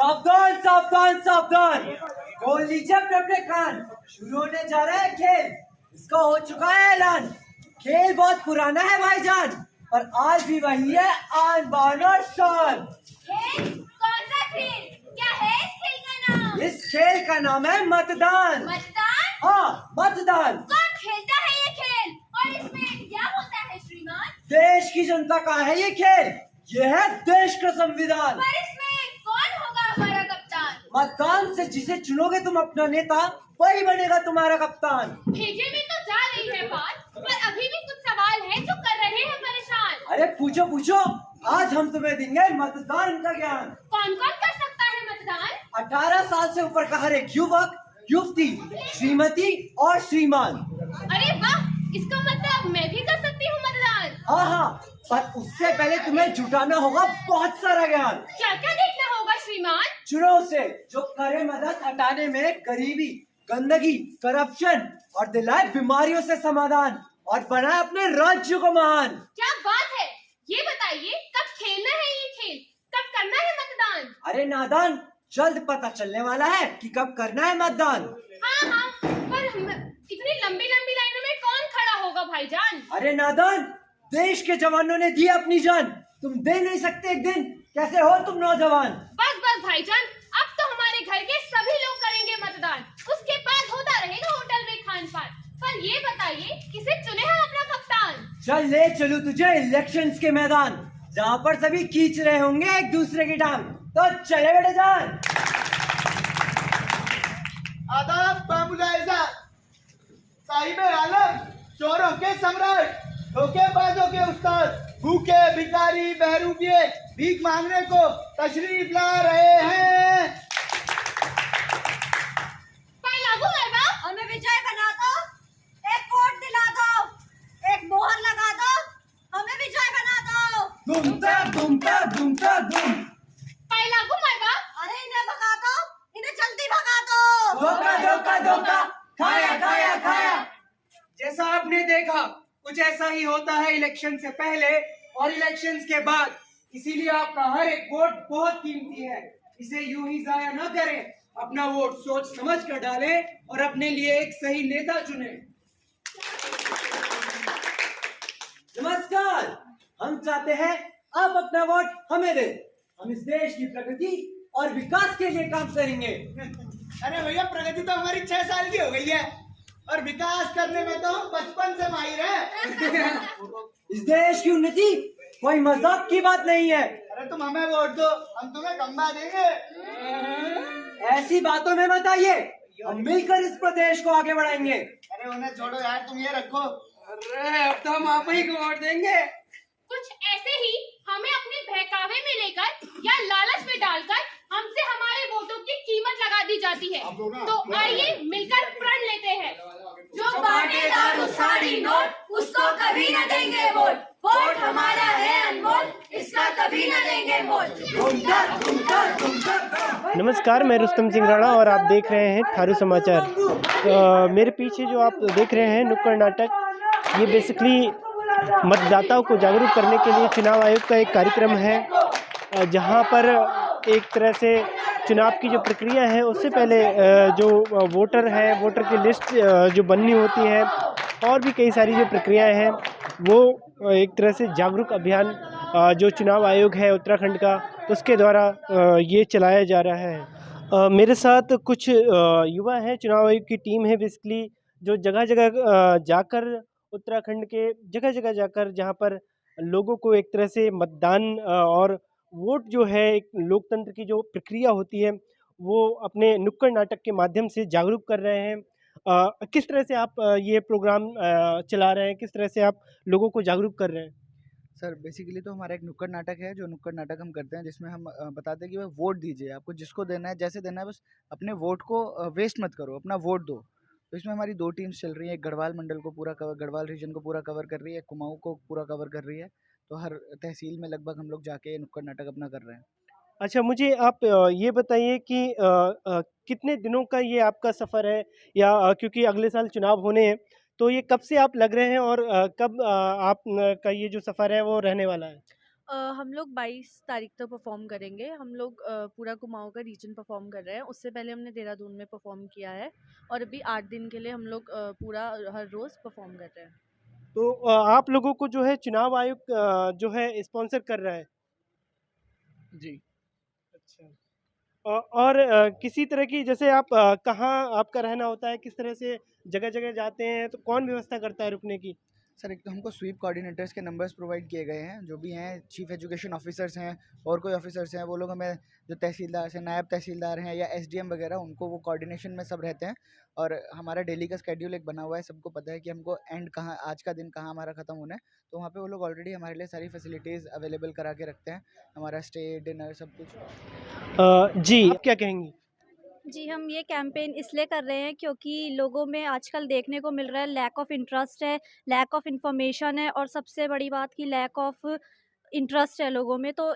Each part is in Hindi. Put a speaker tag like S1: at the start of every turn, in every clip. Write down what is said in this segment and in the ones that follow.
S1: सावधान सावधान सावधान। खोल लीजिए अपने अपने कान। शुरू होने जा रहा है खेल। इसका हो चुका है ऐलान। खेल बहुत पुराना है भाईजान, पर आज भी वही है आन बान और शान।
S2: खेल? कौन सा खेल? क्या है इस खेल का नाम?
S1: इस खेल का नाम है मतदान।
S2: मतदान?
S1: हाँ, मतदान।
S2: कौन खेलता है ये खेल और इसमें क्या होता है श्रीमान?
S1: देश की जनता का है ये खेल। ये है देश का संविधान।
S2: पर इसमें कौन होगा हमारा कप्तान?
S1: मतदान से जिसे चुनोगे तुम अपना नेता, वही बनेगा तुम्हारा कप्तान।
S2: भेजे में तो जा रही है बात, पर अभी भी कुछ सवाल हैं जो कर रहे हैं परेशान।
S1: अरे पूछो पूछो, आज हम तुम्हें देंगे मतदान का ज्ञान।
S2: कौन कौन कर सकता है मतदान?
S1: 18 साल से ऊपर का हर एक युवक, युवती, श्रीमती और श्रीमान।
S2: अरे वाह, इसका मतलब मैं भी कर सकती हूँ मतदान।
S1: हाँ हाँ, पर उससे पहले तुम्हें जुटाना होगा बहुत सारा ज्ञान।
S2: क्या क्या देखना होगा श्रीमान?
S1: चुनो उसे जो करे मदद हटाने में गरीबी, गंदगी, करप्शन और दिलाए बीमारियों से समाधान और बनाए अपने राज्य को महान।
S2: क्या बात है, ये बताइए कब खेलना है ये खेल, कब करना है मतदान?
S1: अरे नादान, जल्द पता चलने वाला है कि कब करना है मतदान।
S2: हाँ हाँ, पर इतनी लंबी लंबी लाइनों में कौन खड़ा होगा भाईजान?
S1: अरे नादान, देश के जवानों ने दी अपनी जान, तुम दे नहीं सकते एक दिन, कैसे हो तुम नौजवान?
S2: बस बस भाईजान, अब तो हमारे घर के सभी लोग करेंगे मतदान, उसके बाद होता रहेगा होटल में खान पान। पर ये बताइए किसे चुने हम अपना कप्तान?
S1: चल ले चलूं तुझे इलेक्शंस के मैदान, जहाँ पर सभी खींच रहे होंगे एक दूसरे की टांग। तो चले बेटे जान।
S3: आदाब बाबूलाइजा, साहिब आलम, चोरों के सम्राट, धोखेबाजों के उस्ताद, भूखे भिखारी बहरूपिये भीख मांगने को तशरीफ ला रहे हैं।
S2: लागू है बाप,
S4: हमें विजय बना दो, एक वोट दिला दो, एक मोहर लगा दो, हमें विजय बना दो।
S1: घूमता घूमता घूमता घूम।
S2: लागू है बाप।
S4: अरे इन्हें भगा दो, इन्हें जल्दी भगा दो।
S1: धोखा धोखा धोखा, खाया खाया खाया।
S5: जैसा आपने देखा, कुछ ऐसा ही होता है इलेक्शन से पहले और इलेक्शन के बाद। इसीलिए आपका हर एक वोट बहुत कीमती है, इसे यूं ही जाया न करें। अपना वोट सोच समझ कर डालें और अपने लिए एक सही नेता चुनें।
S1: नमस्कार, हम चाहते हैं आप अपना वोट हमें दें। हम इस देश की प्रगति और विकास के लिए काम करेंगे।
S3: अरे भैया, प्रगति तो हमारी 6 साल की हो गई है और विकास करने में तो हम बचपन से माहिर हैं।
S1: इस देश की उन्नति कोई मजाक की बात नहीं है।
S3: अरे तुम हमें वोट दो, हम तुम्हें खंबा देंगे।
S1: ऐसी बातों में मत आइए, हम मिलकर इस प्रदेश को आगे बढ़ाएंगे।
S3: अरे उन्हें छोड़ो यार, तुम ये रखो।
S5: अरे अब तो हम आप ही को वोट देंगे।
S2: कुछ ऐसे ही हमें अपने बहकावे में लेकर या लालच में डालकर हमसे हमारे वोटों की कीमत लगा दी जाती है। तो आइए मिलकर प्रण लेते हैं।
S4: जो बांटेगा तो साड़ी नोट, उसको कभी न देंगे वोट। वोट हमारा है अनमोल, इसका कभी न देंगे मोल।
S6: नमस्कार, मैं रुस्तम सिंह राणा और आप देख रहे हैं थारू समाचार। मेरे पीछे जो आप देख रहे हैं नुक्कड़ नाटक, ये बेसिकली मतदाताओं को जागरूक करने के लिए चुनाव आयोग का एक कार्यक्रम है, जहां पर एक तरह से चुनाव की जो प्रक्रिया है उससे पहले जो वोटर है, वोटर की लिस्ट जो बननी होती है और भी कई सारी जो प्रक्रियाएं हैं, वो एक तरह से जागरूक अभियान जो चुनाव आयोग है उत्तराखंड का, उसके द्वारा ये चलाया जा रहा है। मेरे साथ कुछ युवा हैं, चुनाव आयोग की टीम है बेसिकली, जो जगह जगह जाकर उत्तराखंड के जगह जगह जाकर जहाँ पर लोगों को एक तरह से मतदान और वोट जो है एक लोकतंत्र की जो प्रक्रिया होती है वो अपने नुक्कड़ नाटक के माध्यम से जागरूक कर रहे हैं। किस तरह से आप ये प्रोग्राम चला रहे हैं, किस तरह से आप लोगों को जागरूक कर रहे हैं?
S3: सर बेसिकली तो हमारा एक नुक्कड़ नाटक है, जो नुक्कड़ नाटक हम करते हैं, जिसमें हम बताते हैं कि भाई वोट दीजिए, आपको जिसको देना है, जैसे देना है, बस अपने वोट को वेस्ट मत करो, अपना वोट दो। तो इसमें हमारी 2 टीम्स चल रही हैं, एक गढ़वाल मंडल को पूरा कवर, गढ़वाल रीजन को पूरा कवर कर रही है, कुमाऊं को पूरा कवर कर रही है। तो हर तहसील में लगभग हम लोग जाके नुक्कड़ नाटक अपना कर रहे हैं।
S6: अच्छा, मुझे आप ये बताइए कि कितने दिनों का ये आपका सफ़र है, या क्योंकि अगले साल चुनाव होने हैं, तो ये कब से आप लग रहे हैं और कब आप का ये जो सफ़र है वो रहने वाला है?
S7: हम लोग 22 तारीख तक परफॉर्म करेंगे। हम लोग पूरा कुमाऊँ का रीजन परफॉर्म कर रहे हैं। उससे पहले हमने देहरादून में परफॉर्म किया है और अभी 8 दिन के लिए हम लोग पूरा हर रोज़ परफॉर्म कर रहे हैं।
S6: तो आप लोगों को जो है चुनाव आयोग जो है स्पॉन्सर कर रहा है।
S3: जी।
S6: अच्छा। और किसी तरह की जैसे आप कहाँ आपका रहना होता है, किस तरह से जगह-जगह जाते हैं, तो कौन व्यवस्था करता है रुकने की?
S3: सर एक तो हमको स्वीप कोऑर्डिनेटर्स के नंबर्स प्रोवाइड किए गए हैं, जो भी हैं चीफ एजुकेशन ऑफिसर्स हैं और कोई ऑफिसर्स हैं, वो लोग हमें जो तहसीलदार से नायब तहसीलदार हैं या एसडीएम वगैरह, उनको वो कोऑर्डिनेशन में सब रहते हैं। और हमारा डेली का स्केड्यूल एक बना हुआ है, सबको पता है कि हमको एंड कहाँ, आज का दिन कहाँ हमारा ख़त्म होना है। तो वहाँ पे वो लोग ऑलरेडी हमारे लिए सारी फैसिलिटीज़ अवेलेबल करा के रखते हैं, हमारा स्टे, डिनर, सब कुछ।
S6: जी, आप क्या कहेंगी?
S8: जी, हम ये कैंपेन इसलिए कर रहे हैं क्योंकि लोगों में आजकल देखने को मिल रहा है लैक ऑफ इंटरेस्ट है, लैक ऑफ इन्फॉर्मेशन है और सबसे बड़ी बात कि लैक ऑफ इंटरेस्ट है लोगों में। तो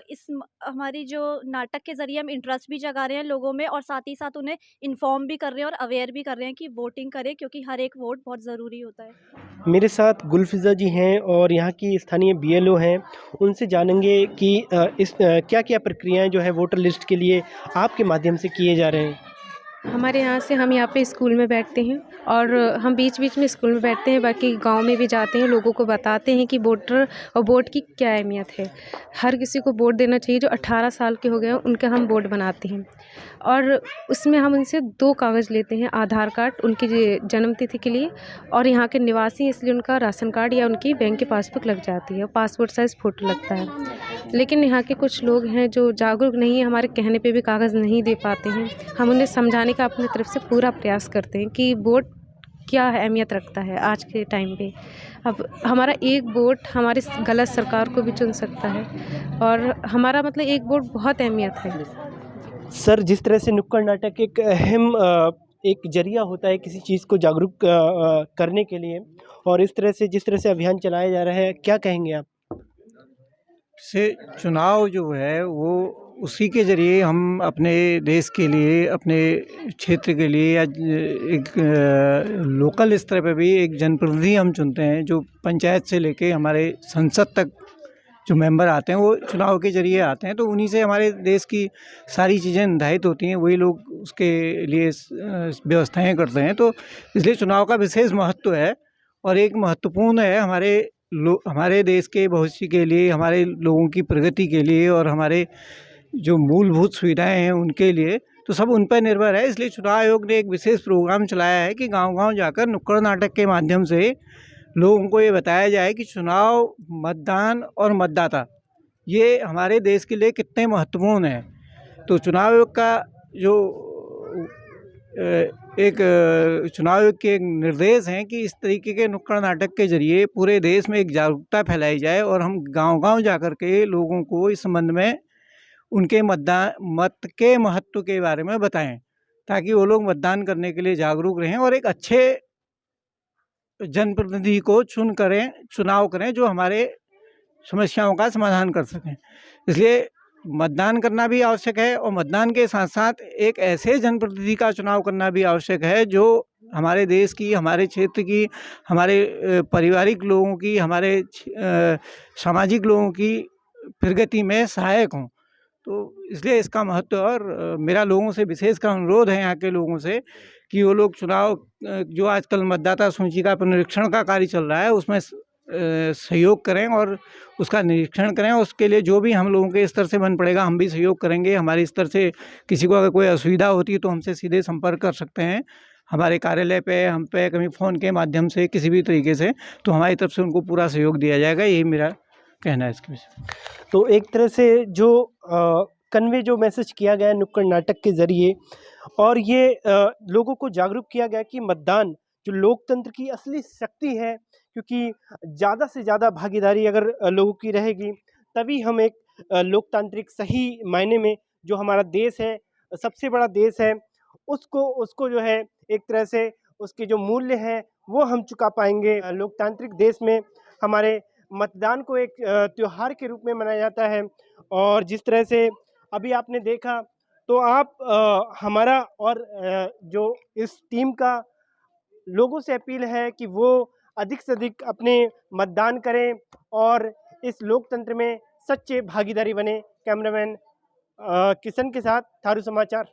S8: हमारी जो नाटक के ज़रिए हम इंटरेस्ट भी जगा रहे हैं लोगों में और साथ ही साथ उन्हें इन्फॉर्म भी कर रहे हैं और अवेयर भी कर रहे हैं कि वोटिंग करें, क्योंकि हर एक वोट बहुत ज़रूरी होता है।
S6: मेरे साथ गुलफिज़ा जी हैं और यहाँ की स्थानीय बीएलओ हैं। उनसे जानेंगे कि इस क्या-क्या प्रक्रियाएँ जो है वोटर लिस्ट के लिए आपके माध्यम से किए जा रहे हैं।
S9: हमारे यहाँ से हम यहाँ पे स्कूल में बैठते हैं और हम बीच बीच में स्कूल में बैठते हैं, बाकी गांव में भी जाते हैं, लोगों को बताते हैं कि वोटर और वोट की क्या अहमियत है। हर किसी को वोट देना चाहिए। जो 18 साल के हो गए हैं उनका हम वोट बनाते हैं और उसमें हम उनसे 2 कागज़ लेते हैं, आधार कार्ड उनकी जन्म तिथि के लिए और यहाँ के निवासी हैं इसलिए उनका राशन कार्ड या उनकी बैंक की पासबुक लग जाती है, पासपोर्ट साइज़ फ़ोटो लगता है। लेकिन यहाँ के कुछ लोग हैं जो जागरूक नहीं है, हमारे कहने पे भी कागज़ नहीं दे पाते हैं। हम उन्हें समझाने का अपनी तरफ से पूरा प्रयास करते हैं कि वोट क्या अहमियत रखता है आज के टाइम पे। अब हमारा एक वोट हमारी गलत सरकार को भी चुन सकता है और हमारा मतलब एक वोट बहुत अहमियत है।
S6: सर, जिस तरह से नुक्कड़ नाटक एक अहम एक ज़रिया होता है किसी चीज़ को जागरूक करने के लिए, और इस तरह से जिस तरह से अभियान चलाया जा रहा है, क्या कहेंगे आप?
S10: से चुनाव जो है वो उसी के ज़रिए हम अपने देश के लिए, अपने क्षेत्र के लिए या एक लोकल स्तर पे भी एक जनप्रतिनिधि हम चुनते हैं, जो पंचायत से लेके हमारे संसद तक जो मेंबर आते हैं वो चुनाव के ज़रिए आते हैं। तो उन्हीं से हमारे देश की सारी चीज़ें निर्धारित होती हैं, वही लोग उसके लिए व्यवस्थाएं करते हैं। तो इसलिए चुनाव का विशेष महत्व है और एक महत्वपूर्ण है हमारे देश के भविष्य के लिए, हमारे लोगों की प्रगति के लिए और हमारे जो मूलभूत सुविधाएं हैं उनके लिए, तो सब उन पर निर्भर है। इसलिए चुनाव आयोग ने एक विशेष प्रोग्राम चलाया है कि गांव-गांव जाकर नुक्कड़ नाटक के माध्यम से लोगों को ये बताया जाए कि चुनाव, मतदान और मतदाता ये हमारे देश के लिए कितने महत्वपूर्ण हैं। तो चुनाव आयोग का जो चुनाव आयोग के निर्देश हैं कि इस तरीके के नुक्कड़ नाटक के ज़रिए पूरे देश में एक जागरूकता फैलाई जाए और हम गांव-गांव जाकर के लोगों को इस संबंध में उनके मत के महत्व के बारे में बताएं, ताकि वो लोग मतदान करने के लिए जागरूक रहें और एक अच्छे जनप्रतिनिधि को चुनाव करें जो हमारे समस्याओं का समाधान कर सकें। इसलिए मतदान करना भी आवश्यक है और मतदान के साथ साथ एक ऐसे जनप्रतिनिधि का चुनाव करना भी आवश्यक है जो हमारे देश की, हमारे क्षेत्र की, हमारे पारिवारिक लोगों की, हमारे सामाजिक लोगों की प्रगति में सहायक हों। तो इसलिए इसका महत्व, और मेरा लोगों से विशेष का अनुरोध है यहाँ के लोगों से कि वो लोग चुनाव जो आजकल मतदाता सूची का पुनरीक्षण का कार्य चल रहा है उसमें सहयोग करें और उसका निरीक्षण करें। उसके लिए जो भी हम लोगों के स्तर से बन पड़ेगा हम भी सहयोग करेंगे। हमारे स्तर से किसी को अगर कोई असुविधा होती है तो हमसे सीधे संपर्क कर सकते हैं, हमारे कार्यालय पे, हम पे, कभी फ़ोन के माध्यम से, किसी भी तरीके से, तो हमारी तरफ से उनको पूरा सहयोग दिया जाएगा। यही मेरा कहना है इसके विषय में।
S6: तो एक तरह से जो कन्वे जो मैसेज किया गया नुक्कड़ नाटक के ज़रिए, और ये लोगों को जागरूक किया गया कि मतदान जो लोकतंत्र की असली शक्ति है, क्योंकि ज़्यादा से ज़्यादा भागीदारी अगर लोगों की रहेगी तभी हम एक लोकतांत्रिक सही मायने में जो हमारा देश है, सबसे बड़ा देश है, उसको जो है एक तरह से उसके जो मूल्य हैं वो हम चुका पाएंगे। लोकतांत्रिक देश में हमारे मतदान को एक त्योहार के रूप में मनाया जाता है और जिस तरह से अभी आपने देखा, तो आप हमारा और जो इस टीम का लोगों से अपील है कि वो अधिक से अधिक अपने मतदान करें और इस लोकतंत्र में सच्चे भागीदारी बने। कैमरामैन किशन के साथ थारू समाचार।